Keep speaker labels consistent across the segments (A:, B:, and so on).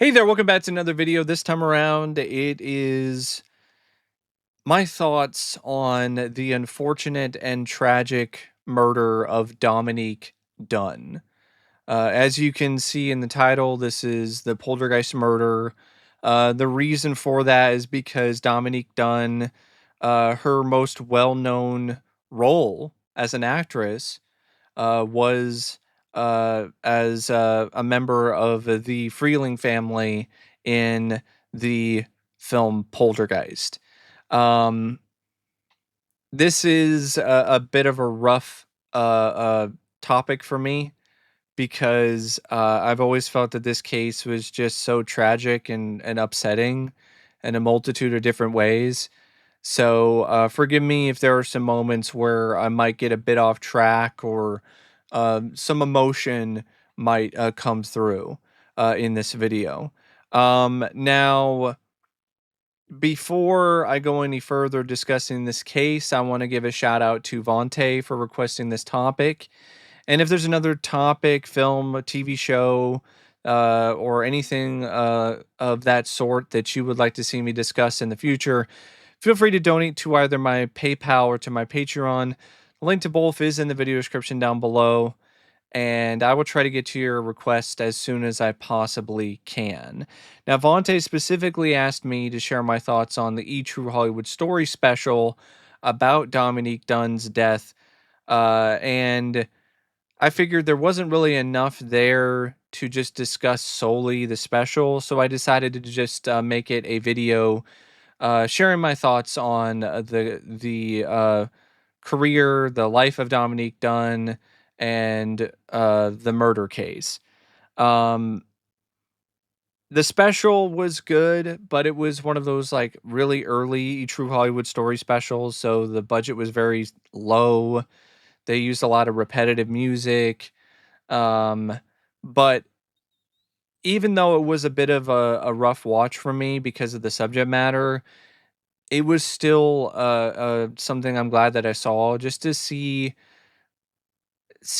A: Hey there, welcome back to another video. This time around, it is my thoughts on the unfortunate and tragic murder of Dominique Dunne. As you can see in the title, this is the Poltergeist murder. The reason for that is because Dominique Dunne, her most well-known role as an actress, was as a member of the Freeling family in the film Poltergeist. Um, this is a bit of a rough topic for me because I've always felt that this case was just so tragic and upsetting in a multitude of different ways. So forgive me if there are some moments where I might get a bit off track or some emotion might come through in this video. Now, before I go any further discussing this case, I want to give a shout out to Vontae for requesting this topic. And if there's another topic, film, a TV show, or anything of that sort that you would like to see me discuss in the future, feel free to donate to either my PayPal or to my Patreon. The link to both is in the video description down below, and I will try to get to your request as soon as I possibly can. Now, Vontae specifically asked me to share my thoughts on the True Hollywood Story special about Dominique Dunne's death, and I figured there wasn't really enough there to just discuss solely the special, so I decided to just make it a video sharing my thoughts on the career, the life of Dominique Dunne, and the murder case. Um, the special was good, but it was one of those like really early True Hollywood Story specials, so the budget was very low. They used a lot of repetitive music. Um, but even though it was a bit of a rough watch for me because of the subject matter, it was still something I'm glad that I saw just to see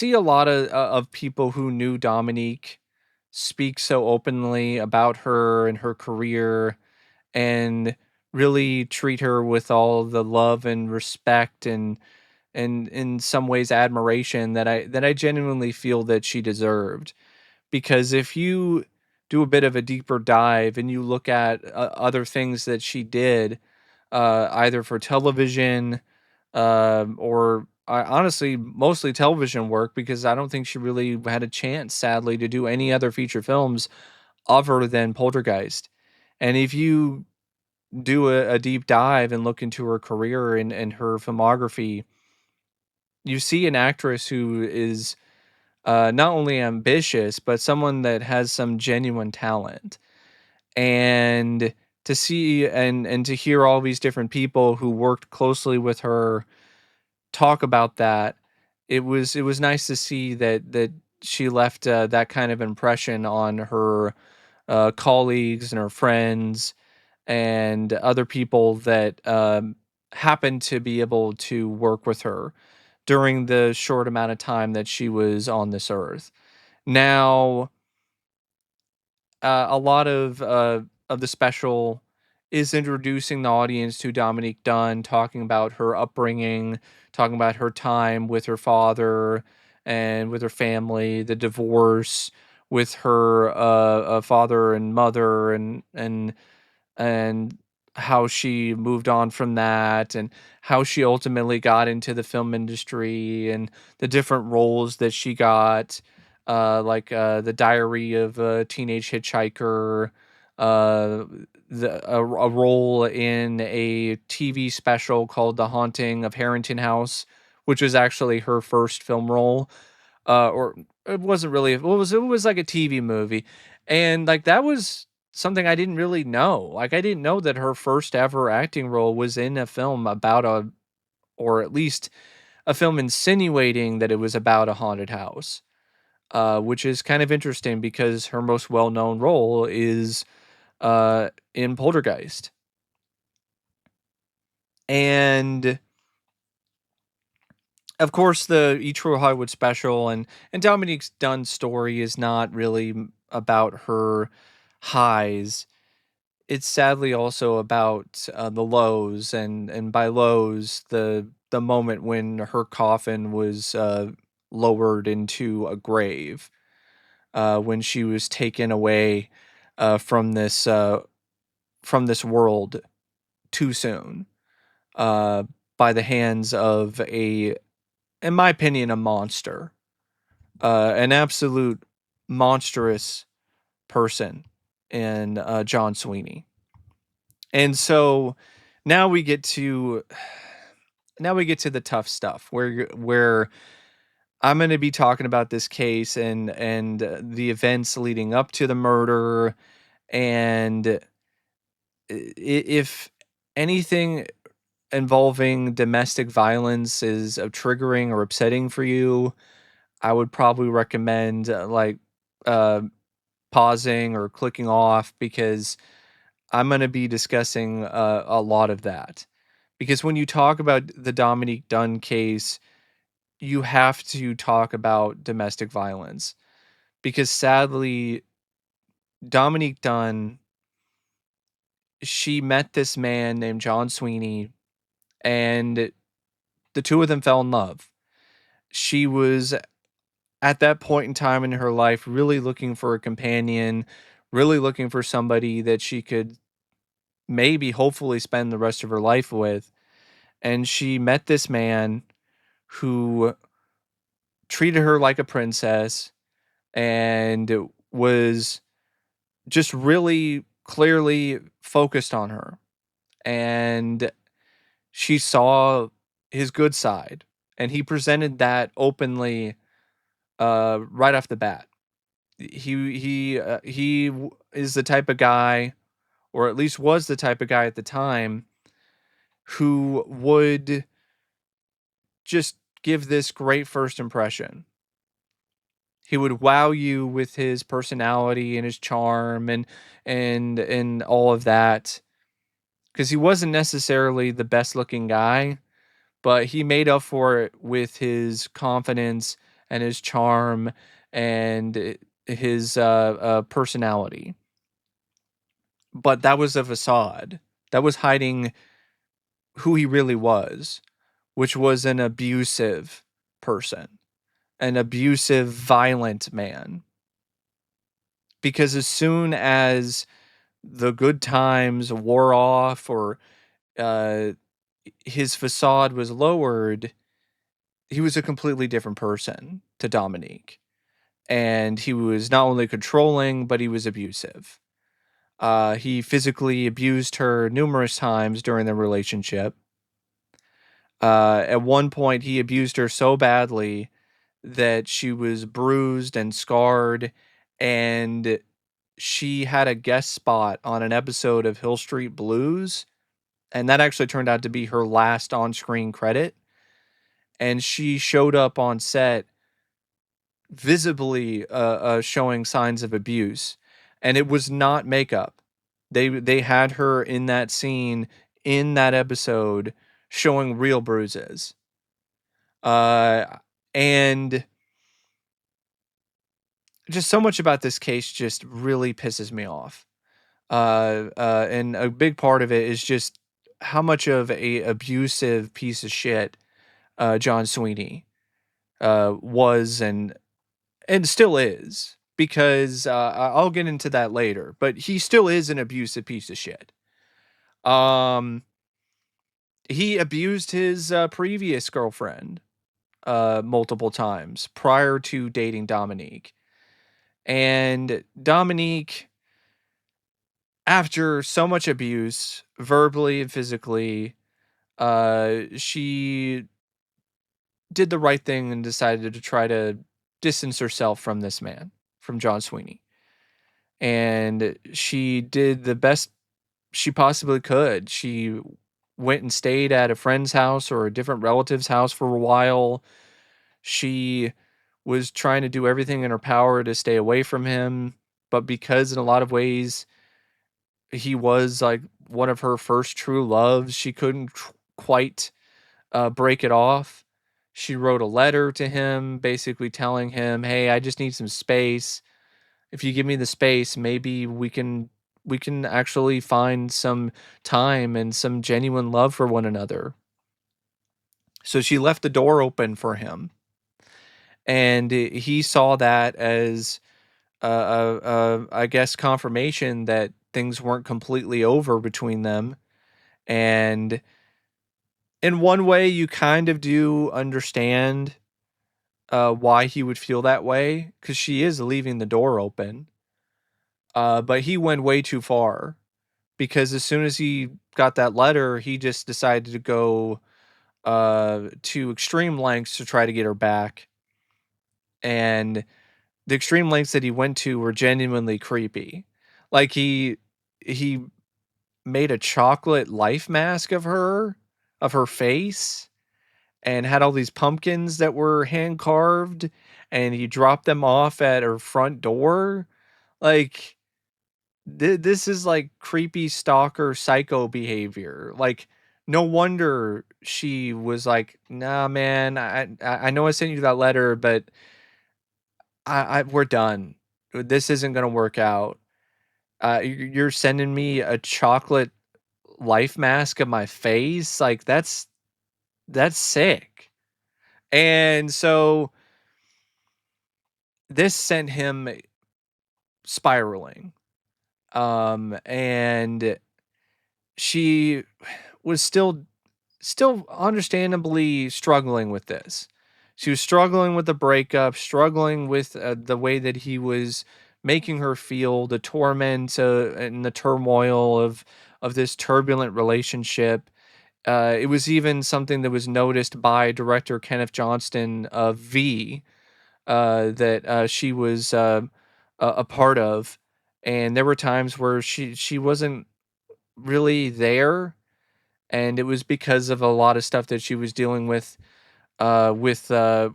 A: a lot of people who knew Dominique speak so openly about her and her career and really treat her with all the love and respect and in some ways admiration that I genuinely feel that she deserved. Because if you do a bit of a deeper dive and you look at other things that she did, either for television or honestly, mostly television work, because I don't think she really had a chance, sadly, to do any other feature films other than Poltergeist. And if you do a deep dive and look into her career and her filmography, you see an actress who is not only ambitious, but someone that has some genuine talent. And to see and to hear all these different people who worked closely with her talk about that, it was nice to see that she left that kind of impression on her colleagues and her friends and other people that happened to be able to work with her during the short amount of time that she was on this earth. Now, a lot of the special is introducing the audience to Dominique Dunne, talking about her upbringing, talking about her time with her father and with her family, the divorce with her father and mother, and how she moved on from that, and how she ultimately got into the film industry, and the different roles that she got, like the Diary of a Teenage Hitchhiker, uh, a role in a TV special called The Haunting of Harrington House, which was actually her first film role, or it wasn't really. It was like a TV movie, and like that was something I didn't really know. Like I didn't know that her first ever acting role was in a film about a, or at least a film insinuating that it was about a haunted house. Which is kind of interesting because her most well-known role is in Poltergeist. And of course, the E True Hollywood special and Dominique Dunne's story is not really about her highs, it's sadly also about the lows, and by lows, the moment when her coffin was lowered into a grave, when she was taken away uh, from this uh, from this world too soon, uh, by the hands of in my opinion, a monster, an absolute monstrous person in John Sweeney. And so now we get to the tough stuff where I'm going to be talking about this case and the events leading up to the murder, and if anything involving domestic violence is triggering or upsetting for you, I would probably recommend uh, pausing or clicking off, because I'm going to be discussing a lot of that. Because when you talk about the Dominique Dunne case, you have to talk about domestic violence. Because sadly, Dominique Dunne, she met this man named John Sweeney, and the two of them fell in love. She was at that point in time in her life really looking for a companion, really looking for somebody that she could maybe hopefully spend the rest of her life with. And she met this man who treated her like a princess and was just really clearly focused on her. And she saw his good side, and he presented that openly right off the bat. He is the type of guy, or at least was the type of guy at the time, who would just give this great first impression. He would wow you with his personality and his charm and all of that, because he wasn't necessarily the best looking guy, but he made up for it with his confidence and his charm and his personality. But that was a facade. That was hiding who he really was, which was an abusive person, an abusive, violent man. Because as soon as the good times wore off, or uh, his facade was lowered, he was a completely different person to Dominique. And he was not only controlling, but he was abusive. He physically abused her numerous times during the relationship. At one point, he abused her so badly that she was bruised and scarred, and she had a guest spot on an episode of Hill Street Blues, and that actually turned out to be her last on-screen credit. And she showed up on set visibly showing signs of abuse, and it was not makeup. They had her in that scene, in that episode, showing real bruises. Uh, and just so much about this case just really pisses me off. And a big part of it is just how much of a abusive piece of shit John Sweeney was and still is. Because I'll get into that later, but he still is an abusive piece of shit. Um, he abused his previous girlfriend multiple times prior to dating Dominique. And Dominique, after so much abuse, verbally and physically, she did the right thing and decided to try to distance herself from this man, from John Sweeney. And she did the best she possibly could. She went and stayed at a friend's house or a different relative's house for a while. She was trying to do everything in her power to stay away from him, but because in a lot of ways he was like one of her first true loves, she couldn't quite break it off. She wrote a letter to him basically telling him, "Hey, I just need some space." If you give me the space, maybe we can actually find some time and some genuine love for one another." So she left the door open for him, and he saw that as I guess confirmation that things weren't completely over between them. And in one way, you kind of do understand why he would feel that way, because she is leaving the door open. But he went way too far, because as soon as he got that letter, he just decided to go to extreme lengths to try to get her back. And the extreme lengths that he went to were genuinely creepy. Like he made a chocolate life mask of her face, and had all these pumpkins that were hand carved, and he dropped them off at her front door. Like, this is like creepy stalker psycho behavior. Like, no wonder she was like, "Nah, man, I know I sent you that letter, but I we're done. This isn't gonna work out. You're sending me a chocolate life mask of my face? Like, that's sick." And so this sent him spiraling. And she was still understandably struggling with this. She was struggling with the breakup, struggling with the way that he was making her feel, the torment and the turmoil of this turbulent relationship. It was even something that was noticed by director Kenneth Johnston of V, that she was a part of, and there were times where she wasn't really there, and it was because of a lot of stuff that she was dealing with her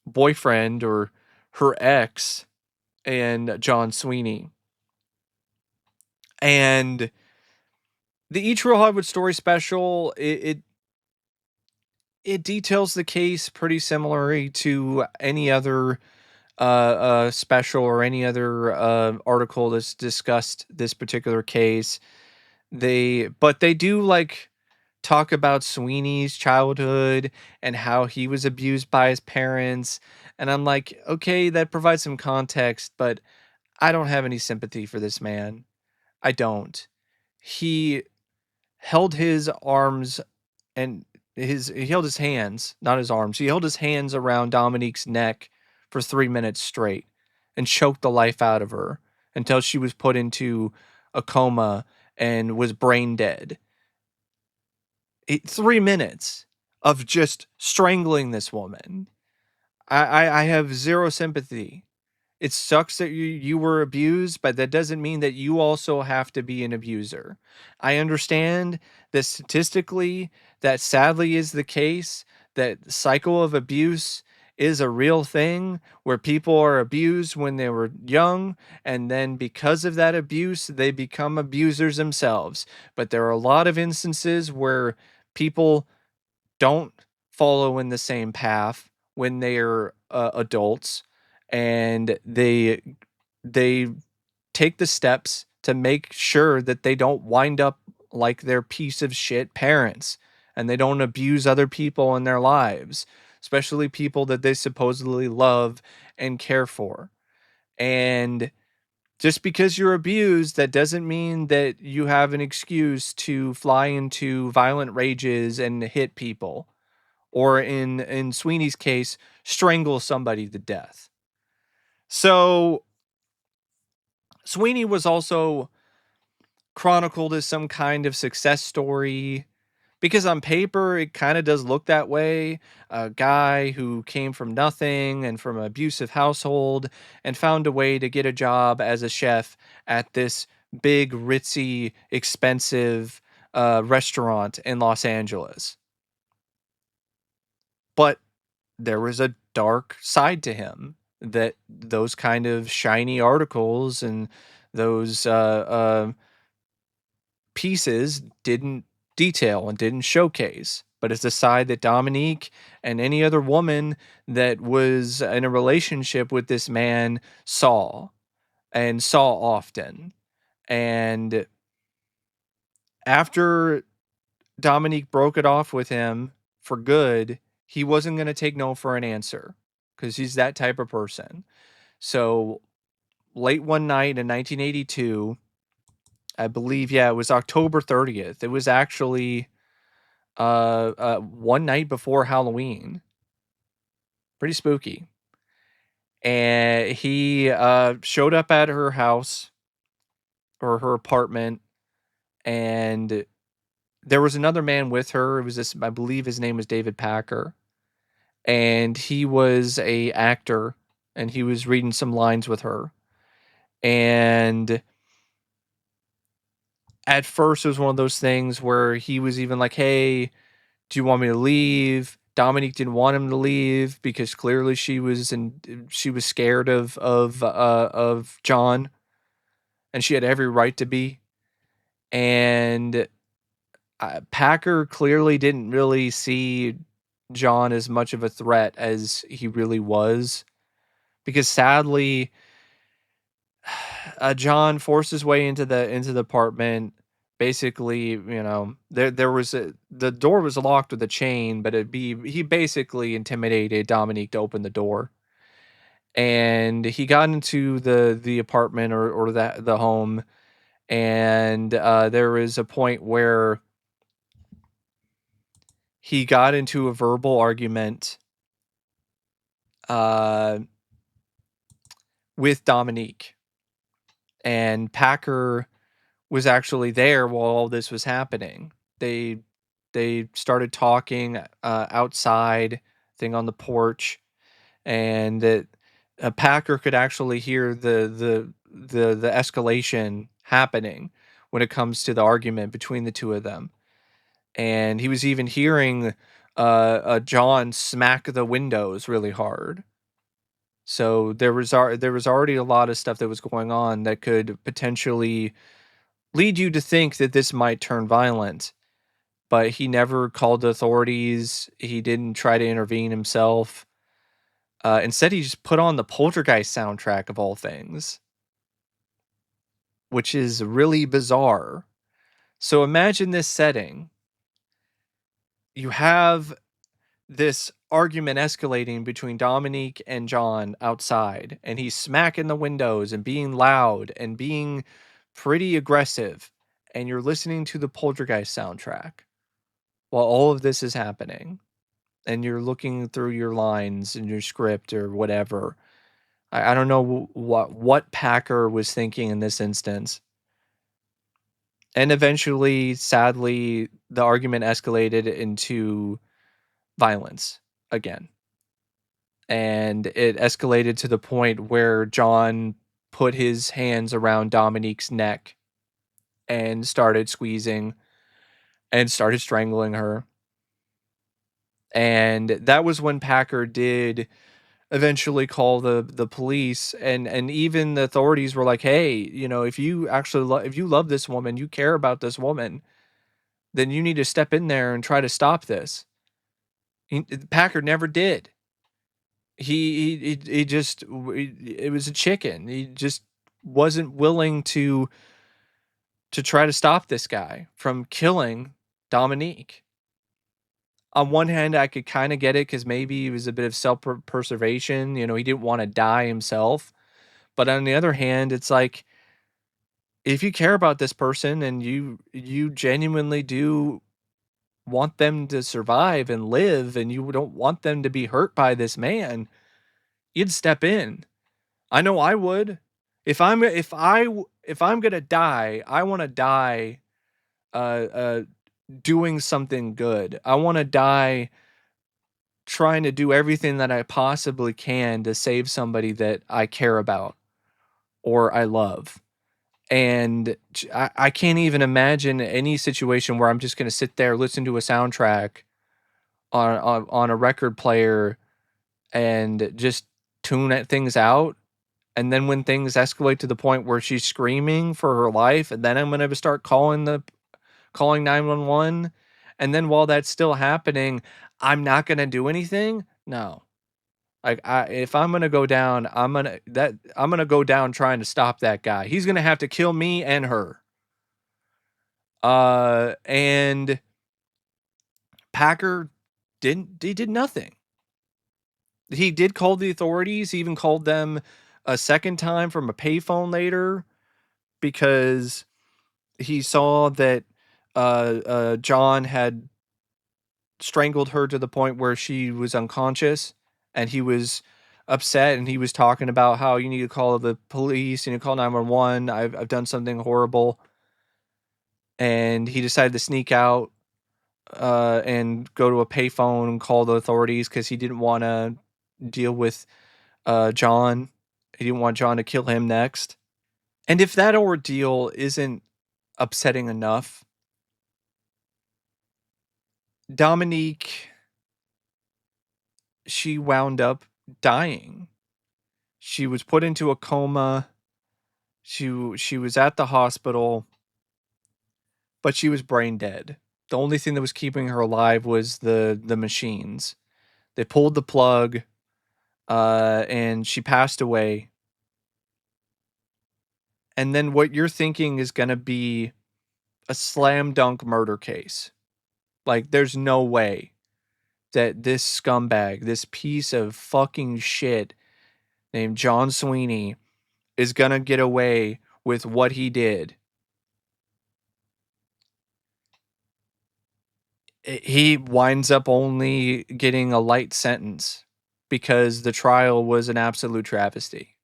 A: boyfriend, or her ex, and John Sweeney. And the Each Real Hollywood Story special, it details the case pretty similarly to any other special or any other article that's discussed this particular case. They do like talk about Sweeney's childhood and how he was abused by his parents. And I'm like, okay, that provides some context, but I don't have any sympathy for this man. I don't. He held his arms and he held his hands, not his arms. He held his hands around Dominique's neck for 3 minutes straight and choked the life out of her until she was put into a coma and was brain dead. 3 minutes of just strangling this woman. I have zero sympathy. It sucks that you were abused, but that doesn't mean that you also have to be an abuser. I understand that statistically, that sadly is the case, that cycle of abuse is a real thing where people are abused when they were young, and then because of that abuse, they become abusers themselves. But there are a lot of instances where people don't follow in the same path when they're adults, and they take the steps to make sure that they don't wind up like their piece of shit parents, and they don't abuse other people in their lives, especially people that they supposedly love and care for. And just because you're abused, that doesn't mean that you have an excuse to fly into violent rages and hit people, or in Sweeney's case, strangle somebody to death. So Sweeney was also chronicled as some kind of success story, because on paper it kind of does look that way. A guy who came from nothing and from an abusive household and found a way to get a job as a chef at this big, ritzy, expensive restaurant in Los Angeles. But there was a dark side to him that those kind of shiny articles and those pieces didn't detail and didn't showcase. but it's a side that Dominique and any other woman that was in a relationship with this man saw and saw often. And after Dominique broke it off with him for good, he wasn't going to take no for an answer because he's that type of person. So late one night in 1982, I believe, yeah, it was October 30th. It was actually one night before Halloween. Pretty spooky. And he showed up at her house or her apartment, and there was another man with her. It was this, I believe his name was David Packer, and he was a actor, and he was reading some lines with her. And at first, it was one of those things where he was even like, "Hey, do you want me to leave?" Dominique didn't want him to leave because clearly she was scared of John, and she had every right to be. And Packer clearly didn't really see John as much of a threat as he really was, because sadly, John forced his way into the apartment. Basically, there was the door was locked with a chain, but he basically intimidated Dominique to open the door, and he got into the apartment or the home, and there was a point where he got into a verbal argument uh, with Dominique, and Packer was actually there while all this was happening. They started talking outside, thing on the porch, and that Packer could actually hear the escalation happening when it comes to the argument between the two of them. And he was even hearing John smack the windows really hard. So there was already a lot of stuff that was going on that could potentially lead you to think that this might turn violent. But he never called the authorities. He didn't try to intervene himself. Instead, he just put on the Poltergeist soundtrack of all things, which is really bizarre. So imagine this setting. You have this argument escalating between Dominique and John outside, and he's smacking the windows and being loud and being pretty aggressive, and you're listening to the Poltergeist soundtrack while all of this is happening, and you're looking through your lines in your script or whatever. I don't know what Packer was thinking in this instance. And eventually, sadly, the argument escalated into violence again. And it escalated to the point where John put his hands around Dominique's neck and started squeezing and started strangling her. And that was when Packer did eventually call the police, and even the authorities were like, "Hey, if you actually if you love this woman, you care about this woman, then you need to step in there and try to stop this." Packer never did. He just it was a chicken. He just wasn't willing to try to stop this guy from killing Dominique. On one hand, I could kind of get it because maybe it was a bit of self-preservation. He didn't want to die himself. But on the other hand, it's like, if you care about this person and you genuinely do want them to survive and live, and you don't want them to be hurt by this man, you'd step in. I know I would. If I'm gonna die, I want to die uh uh doing something good. I want to die trying to do everything that I possibly can to save somebody that I care about or I love. And I can't even imagine any situation where I'm just gonna sit there, listen to a soundtrack on a record player and just things out. And then when things escalate to the point where she's screaming for her life, and then I'm gonna start calling 911, And then while that's still happening, I'm not gonna do anything? No. Like, if I'm gonna go down, I'm gonna go down trying to stop that guy. He's gonna have to kill me and her. And Packer he did nothing. He did call the authorities. He even called them a second time from a payphone later because he saw that John had strangled her to the point where she was unconscious, and he was upset, and he was talking about how you need to call the police, you need to call 911. I've done something horrible. And he decided to sneak out and go to a payphone and call the authorities because he didn't want to deal with John. He didn't want John to kill him next. And if that ordeal isn't upsetting enough, Dominique, she wound up dying. She was put into a coma. She was at the hospital, but she was brain dead. The only thing that was keeping her alive was the machines. They pulled the plug, and she passed away. And then what you're thinking is going to be a slam dunk murder case. Like, there's no way that this scumbag, this piece of fucking shit named John Sweeney, is going to get away with what he did. He winds up only getting a light sentence because the trial was an absolute travesty.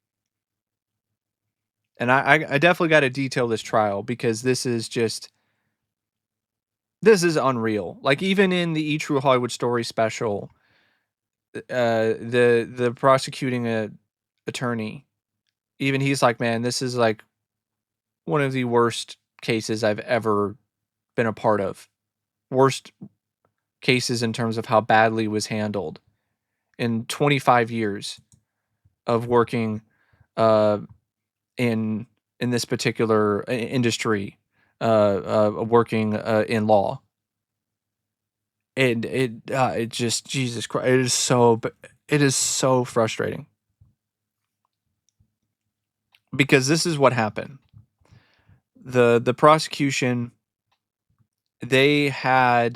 A: And I definitely got to detail this trial because this is unreal. Like, even in the E True Hollywood Story special, the prosecuting attorney, even he's like, man, this is like one of the worst cases I've ever been a part of. Worst cases in terms of how badly it was handled in 25 years of working in this particular industry, working in law. And it just, Jesus Christ, it is so frustrating because this is what happened. The prosecution, they had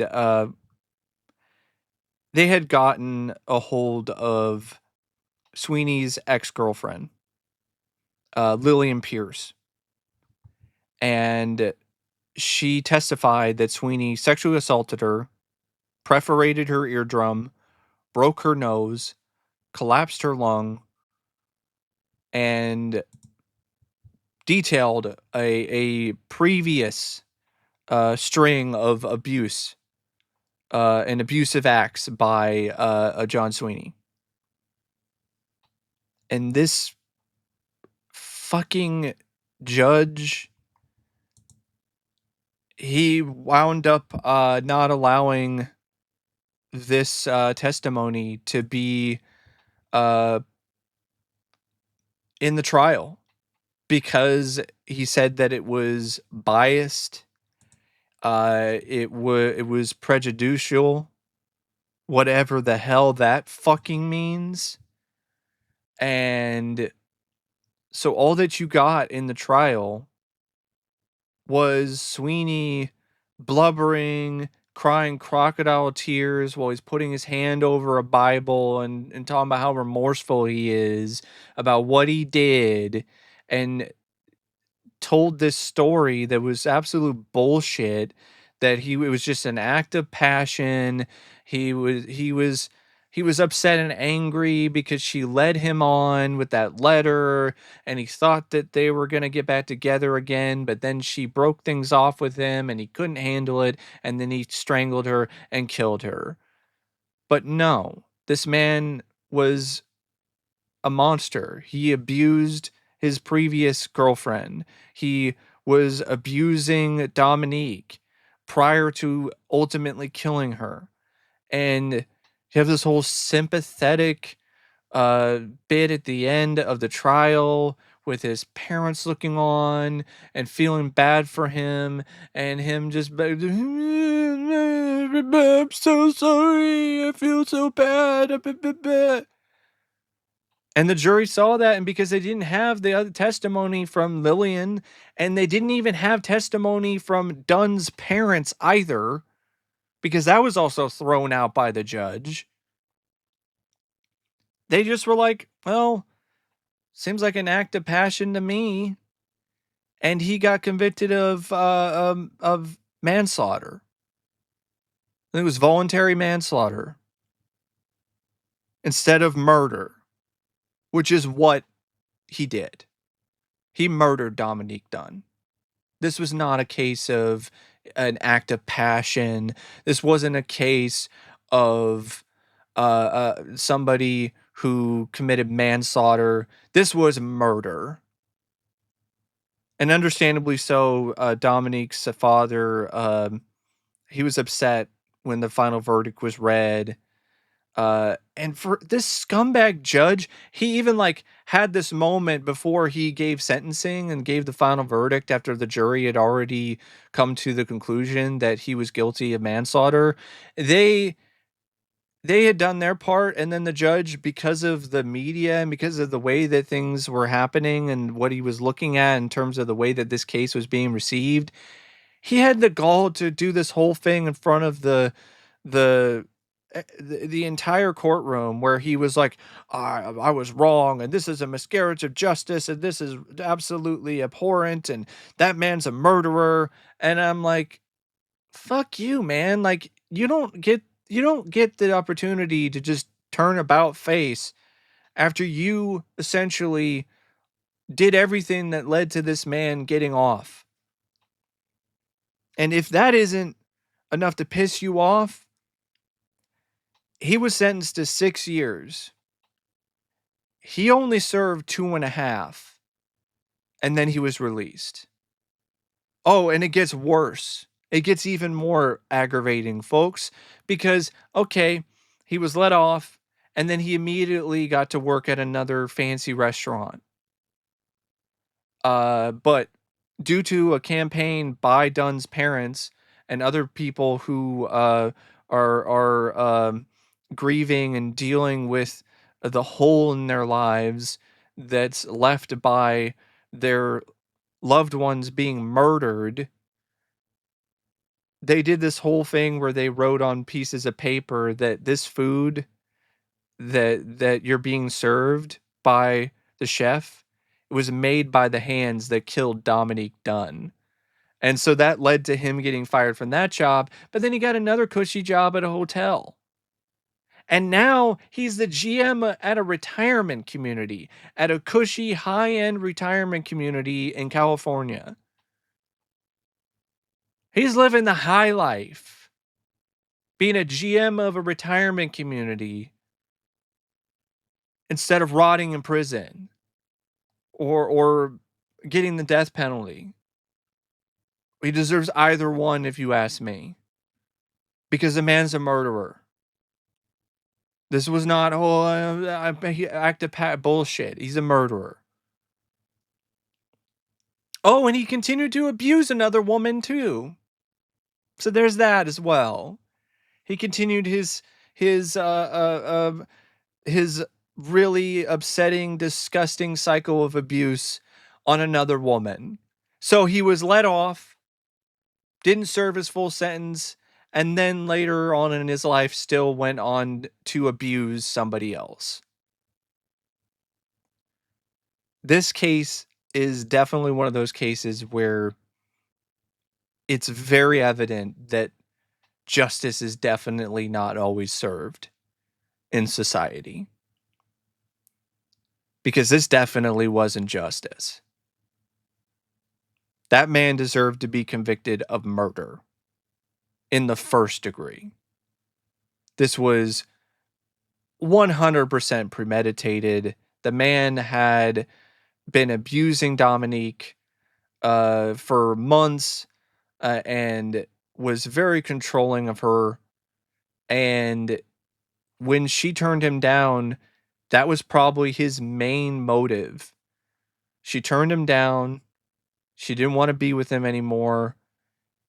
A: gotten a hold of Sweeney's ex-girlfriend, Lillian Pierce, and she testified that Sweeney sexually assaulted her, perforated her eardrum, broke her nose, collapsed her lung, and detailed a previous string of abuse and abusive acts by John Sweeney. And this fucking judge, he wound up not allowing this testimony to be in the trial because he said that it was biased, it was prejudicial, whatever the hell that fucking means. And so all that you got in the trial was Sweeney blubbering, crying crocodile tears while he's putting his hand over a Bible and talking about how remorseful he is about what he did, and told this story that was absolute bullshit, that it was just an act of passion. He was upset and angry because she led him on with that letter, and he thought that they were going to get back together again, but then she broke things off with him and he couldn't handle it, and then he strangled her and killed her. But no, this man was a monster. He abused his previous girlfriend. He was abusing Dominique prior to ultimately killing her. And you have this whole sympathetic bit at the end of the trial with his parents looking on and feeling bad for him, and him just I'm so sorry, I feel so bad. And the jury saw that, and because they didn't have the other testimony from Lillian, and they didn't even have testimony from Dunn's parents either, because that was also thrown out by the judge. They just were like, well, seems like an act of passion to me. And he got convicted of manslaughter. It was voluntary manslaughter instead of murder, which is what he did. He murdered Dominique Dunne. This was not a case of an act of passion. This wasn't a case of somebody who committed manslaughter. This was murder. And understandably so, Dominique's father, he was upset when the final verdict was read. And for this scumbag judge, he even like had this moment before he gave sentencing and gave the final verdict after the jury had already come to the conclusion that he was guilty of manslaughter. They had done their part, and then the judge, because of the media and because of the way that things were happening and what he was looking at in terms of the way that this case was being received, he had the gall to do this whole thing in front of the the entire courtroom where he was like, I was wrong, and this is a miscarriage of justice, and this is absolutely abhorrent, and that man's a murderer. And I'm like, fuck you, man. Like, you don't get the opportunity to just turn about face after you essentially did everything that led to this man getting off. And if that isn't enough to piss you off, he was sentenced to 6 years. He only served 2.5, and then he was released. Oh, and it gets worse. It gets even more aggravating, folks, because, okay, he was let off, and then he immediately got to work at another fancy restaurant. But due to a campaign by Dunn's parents and other people who are grieving and dealing with the hole in their lives that's left by their loved ones being murdered, they did this whole thing where they wrote on pieces of paper that this food that you're being served by the chef was made by the hands that killed Dominique Dunne. And so that led to him getting fired from that job, but then he got another cushy job at a hotel. And now he's the GM at a retirement community, at a cushy high-end retirement community in California. He's living the high life, being a GM of a retirement community instead of rotting in prison or getting the death penalty. He deserves either one, if you ask me, because the man's a murderer. This was not active bullshit. He's a murderer. Oh, and he continued to abuse another woman too. So there's that as well. He continued his really upsetting, disgusting cycle of abuse on another woman. So he was let off, didn't serve his full sentence, and then later on in his life still went on to abuse somebody else. This case is definitely one of those cases where it's very evident that justice is definitely not always served in society. Because this definitely wasn't justice. That man deserved to be convicted of murder in the first degree. This was 100% premeditated. The man had been abusing Dominique for months and was very controlling of her. And when she turned him down, that was probably his main motive She turned him down. She didn't want to be with him anymore.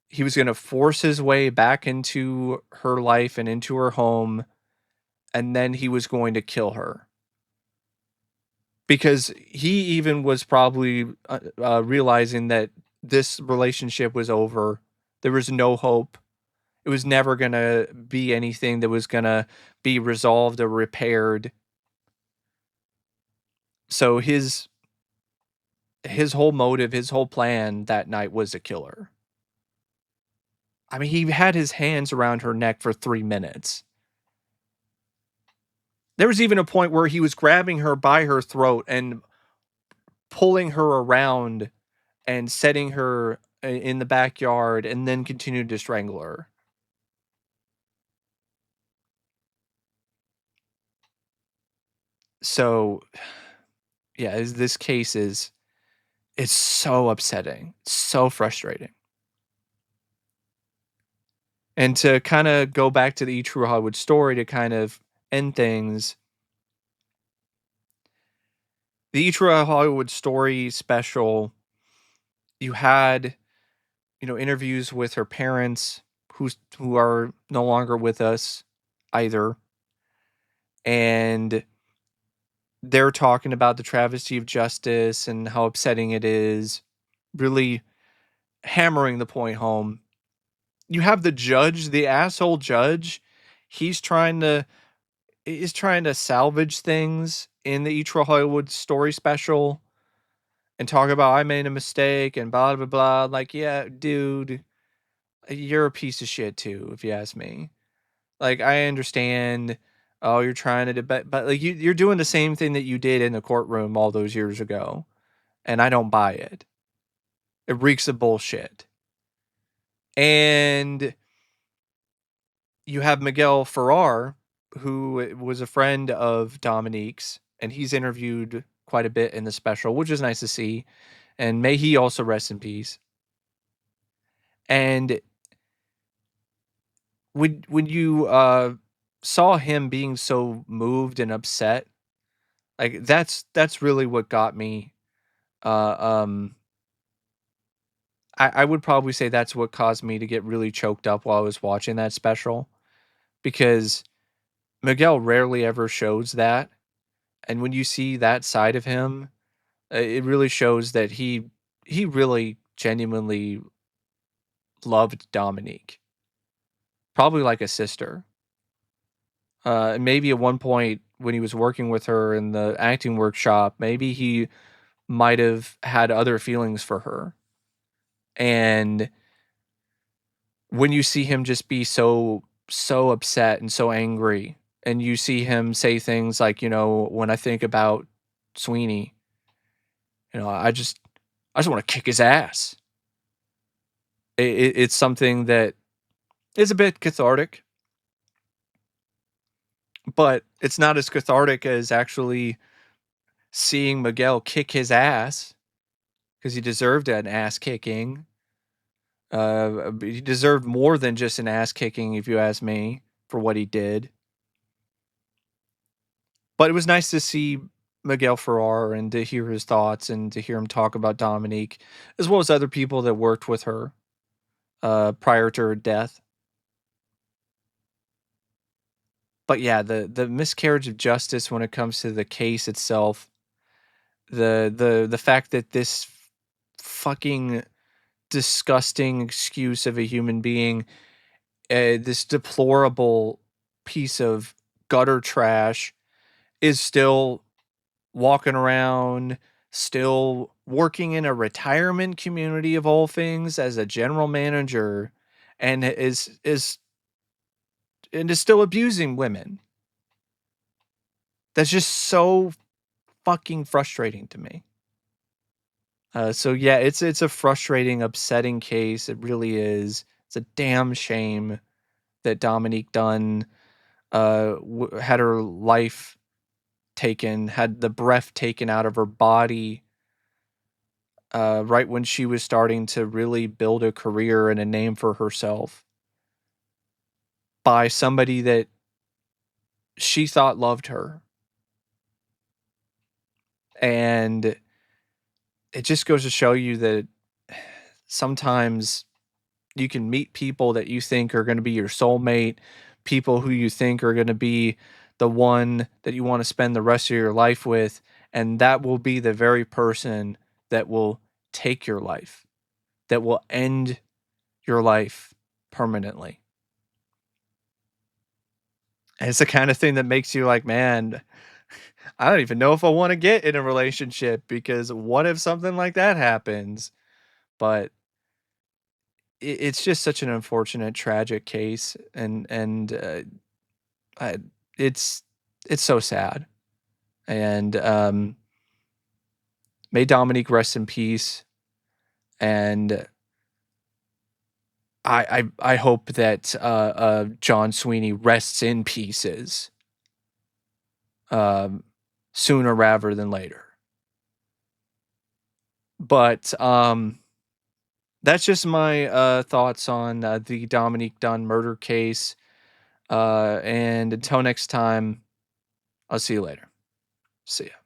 A: He was going to force his way back into her life and into her home, and then he was going to kill her. Because he even was probably realizing that this relationship was over. There was no hope. It was never going to be anything that was going to be resolved or repaired. So his whole motive, his whole plan that night was to kill her. I mean, he had his hands around her neck for 3 minutes. There was even a point where he was grabbing her by her throat and pulling her around and setting her in the backyard and then continued to strangle her. So, yeah, this case is it's so upsetting, so frustrating. And to kind of go back to the E True Hollywood Story to kind of end things, the E True Hollywood Story special, you had, interviews with her parents who are no longer with us either. And they're talking about the travesty of justice and how upsetting it is, really hammering the point home. You have the judge, the asshole judge. He's trying to is trying to salvage things in the E True Hollywood Story special and talk about I made a mistake and blah blah blah. Like, yeah, dude, you're a piece of shit too, if you ask me. Like, I understand. Oh, you're trying to debate, but like you're doing the same thing that you did in the courtroom all those years ago, and I don't buy it. It reeks of bullshit. And you have Miguel Ferrar, who was a friend of Dominique's, and he's interviewed quite a bit in the special, which is nice to see. And may he also rest in peace. And when you saw him being so moved and upset, like that's really what got me. Uh, um, I would probably say that's what caused me to get really choked up while I was watching that special, because Miguel rarely ever shows that, and when you see that side of him, it really shows that he really genuinely loved Dominique, probably like a sister. And maybe at one point when he was working with her in the acting workshop, maybe he might have had other feelings for her. And when you see him just be so upset and so angry, and you see him say things like, when I think about Sweeney, I just want to kick his ass. It's something that is a bit cathartic, but it's not as cathartic as actually seeing Miguel kick his ass, because he deserved an ass kicking. He deserved more than just an ass kicking, if you ask me, for what he did. But it was nice to see Miguel Ferrar and to hear his thoughts and to hear him talk about Dominique, as well as other people that worked with her prior to her death. But yeah, the miscarriage of justice when it comes to the case itself, the fact that this fucking disgusting excuse of a human being, this deplorable piece of gutter trash, is still walking around, still working in a retirement community of all things as a general manager, and is still abusing women. That's just so fucking frustrating to me. So yeah, it's a frustrating, upsetting case. It really is. It's a damn shame that Dominique Dunne had her life taken, had the breath taken out of her body, right when she was starting to really build a career and a name for herself, by somebody that she thought loved her. And it just goes to show you that sometimes you can meet people that you think are going to be your soulmate, people who you think are going to be the one that you want to spend the rest of your life with, and that will be the very person that will take your life, that will end your life permanently. And it's the kind of thing that makes you like, man, I don't even know if I want to get in a relationship because what if something like that happens? But it's just such an unfortunate, tragic case, and I, it's it's so sad. And may Dominique rest in peace. And I hope that John Sweeney rests in pieces um, sooner rather than later. But that's just my thoughts on the Dominique Dunne murder case. And until next time, I'll see you later. See ya.